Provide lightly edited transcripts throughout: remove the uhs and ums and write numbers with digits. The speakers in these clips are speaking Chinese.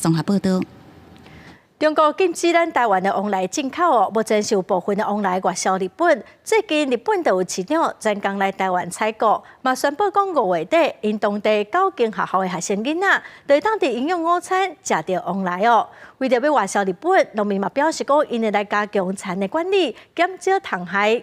综合报道。中国禁止咱台湾的往来进口哦，目前是有部分的往来外销日本。最近日本就有市长专工来台湾采购，嘛宣布讲5月底，因当地9间学校的学生囡仔，就当地营养午餐食到往来哦。为着要外销日本，农民嘛表示讲，因会来加强产的管理，减少虫害。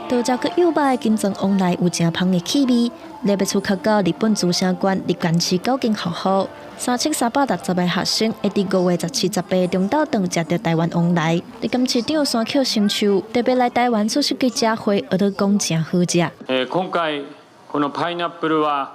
多只个幼摆金针往来有正香的气味，你要出口到日本珠城县日干市9间学校，3360个学生会伫5月17、18中昼顿食到台湾往来。日干市长山口新秋特別来台湾出席記者會，而都講真好食。今回このパイナップルは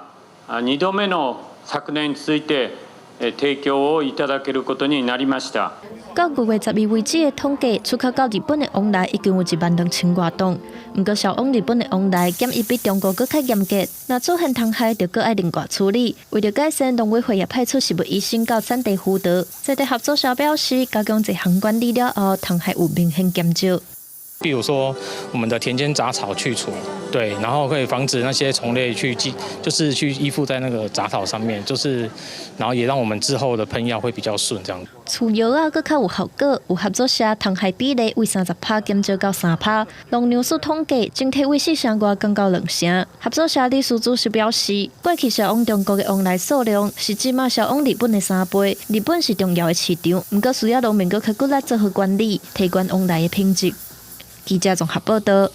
2度目の昨年に続いて提供をいただけることになりました。到5月12為止的統計，出口到日本的往來已經有12000多噸。不過，銷往日本的往來檢疫比中國更較嚴格，若出現蟲害，就更愛另外處理。為了改善，農委會也派出食物醫生到產地輔導。在地合作社表示，加強這項管理了後，蟲害有明顯減少。比如说，我们的田间杂草去除，对，然后可以防止那些虫类就是去依附在那个杂草上面，然后也让我们之后的喷药会比较顺，这样。除药啊，更较有效果，有合作社虫害比例为30%减少到3%。农粮署统计，整体卫生上外降到2成。合作社理事主席表示，过去销往中国的往来数量是即马销往日本的3倍，日本是重要的市场，不过需要农民更较努力做好管理，提高往来的品质。记者综合报道。